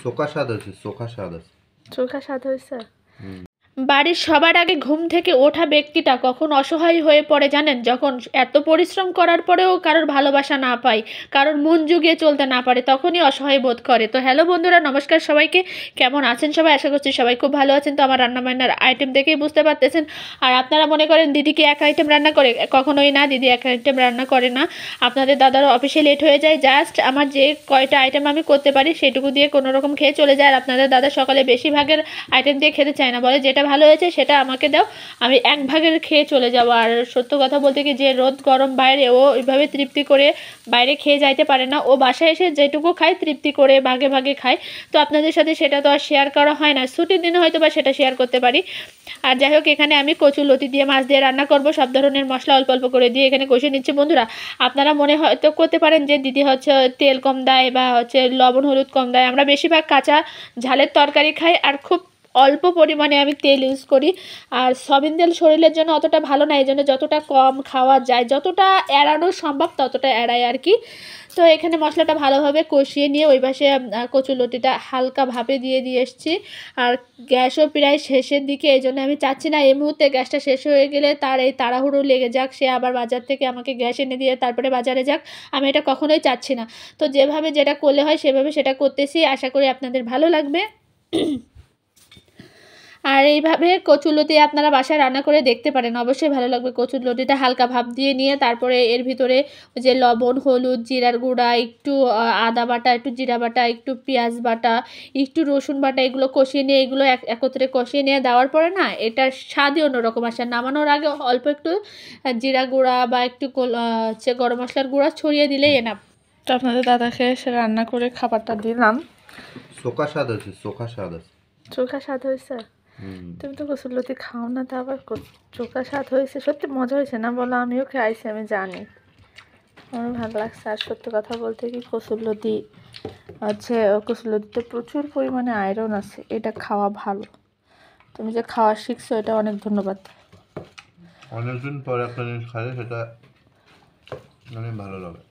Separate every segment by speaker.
Speaker 1: চোখা স্বাদ হয়েছে, চোখা স্বাদ আছে।
Speaker 2: চোখা স্বাদ হয়েছে। বাড়ির সবার আগে ঘুম থেকে ওঠা ব্যক্তিটা কখন অসহায় হয়ে পড়ে জানেন? যখন এত পরিশ্রম করার পরেও কারোর ভালোবাসা না পায়, কারোর মন জুগিয়ে চলতে না পারে, তখনই অসহায় বোধ করে। তো হ্যালো বন্ধুরা, নমস্কার সবাইকে। কেমন আছেন সবাই? আশা করছি সবাই খুব ভালো আছেন। তো আমার রান্নাবান্নার আইটেম দেখেই বুঝতে পারতেছেন। আর আপনারা মনে করেন দিদি কি এক আইটেম রান্না করে? কখনোই না, দিদি এক আইটেম রান্না করে না। আপনাদের দাদারও অফিসে লেট হয়ে যায়, জাস্ট আমার যে কয়টা আইটেম আমি করতে পারি সেটুকু দিয়ে কোনো রকম খেয়ে চলে যায়। আর আপনাদের দাদা সকালে বেশিরভাগের আইটেম দিয়ে খেতে চায় না, বলে যেটা ভালো হয়েছে সেটা আমাকে দাও, আমি এক ভাগের খেয়ে চলে যাব। আর সত্য কথা বলতে কি, যে রোদ গরম বাইরে, ও ওইভাবে তৃপ্তি করে বাইরে খেয়ে যাইতে পারে না। ও বাসায় এসে যেটুকু খায় তৃপ্তি করে ভাগে ভাগে খায়। তো আপনাদের সাথে সেটা তো আর শেয়ার করা হয় না, ছুটির দিনে হয়তো বা সেটা শেয়ার করতে পারি। আর যাই হোক, এখানে আমি কচুর লতি দিয়ে মাছ দিয়ে রান্না করব, সব ধরনের মশলা অল্প অল্প করে দিয়ে এখানে কষে নিচ্ছি। বন্ধুরা, আপনারা মনে হয়তো করতে পারেন যে দিদি হচ্ছে তেল কম দেয় বা হচ্ছে লবণ হলুদ কম দেয়। আমরা বেশিরভাগ কাঁচা ঝালের তরকারি খাই, আর খুব অল্প পরিমাণে আমি তেল ইউজ করি। আর সয়াবিন তেল শরীরের জন্য অতটা ভালো না, এই জন্য যতটা কম খাওয়া যায়, যতটা এড়ানো সম্ভব ততটা এড়াই আর কি। তো এখানে মশলাটা ভালোভাবে কষিয়ে নিয়ে ওই পাশে কচুর লতিটা হালকা ভাপে দিয়ে এসেছি। আর গ্যাসও প্রায় শেষের দিকে, এই জন্য আমি চাচ্ছি না এই মুহূর্তে গ্যাসটা শেষ হয়ে গেলে তার এই তাড়াহুড়ো লেগে যাক, সে আবার বাজার থেকে আমাকে গ্যাস এনে দিয়ে তারপরে বাজারে যাক। আমি এটা কখনোই চাচ্ছি না। তো যেভাবে যেটা করলে হয় সেভাবে সেটা করতেছি, আশা করি আপনাদের ভালো লাগবে। আর এইভাবে কচুরলতি আপনারা বাসায় রান্না করে দেখতে পারেন, অবশ্যই ভালো লাগবে। কচুরলতিটা হালকা ভাপ দিয়ে নিয়ে তারপরে এর ভিতরে যে লবণ হলুদ জিরার গুঁড়া, একটু আদা বাটা, একটু জিরা বাটা, একটু পেঁয়াজ বাটা, একটু রসুন বাটা, এগুলো কষিয়ে নিয়ে, এগুলো একত্রে কষিয়ে নিয়ে দেওয়ার পরে না, এটার স্বাদই অন্যরকম আসে। নামানোর আগে অল্প একটু জিরা গুঁড়া বা একটু হচ্ছে গরম মশলার গুঁড়া ছড়িয়ে দিলেই এনাফ। তো আপনাদের দাদাকে সে রান্না করে খাবারটা দিলাম।
Speaker 1: চোখা স্বাদ হয়েছে, চোখা স্বাদ আছে।
Speaker 2: চোখা স্বাদ হয়েছে। তুমি তো কচুরলতি খাও না, তা আবার চোখা স্বাদ হয়েছে। সত্যি মজা হয়েছে না বলো? আমিও খাইছি, আমি জানি, আমার ভালো লাগছে। আর সত্যি কথা বলতে কি, কচুরলতি হচ্ছে, কচুরলতিতে প্রচুর পরিমাণে আয়রন আছে, এটা খাওয়া ভালো। তুমি যে খাওয়া শিখছো, এটা অনেক ধন্যবাদ।
Speaker 1: অনেকদিন পরে একটা জিনিস খাইলে সেটা অনেক ভালো লাগে।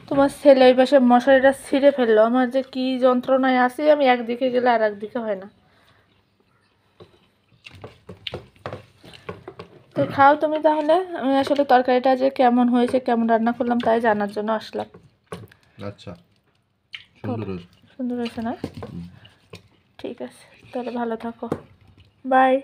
Speaker 2: তোমার ছেলে ওই পাশে মশারিটা ছিঁড়ে ফেললো, আমার যে কি যন্ত্রণায় আছি আমি, একদিকে গেলে আর একদিকে হয় না। তো খাও তুমি তাহলে। আমি আসলে তরকারিটা যে কেমন হয়েছে, কেমন রান্না করলাম তাই জানার জন্য আসলাম।
Speaker 1: আচ্ছা, সুন্দর হয়েছে।
Speaker 2: সুন্দর হয়েছে না? ঠিক আছে, তাহলে ভালো থাকো, বাই।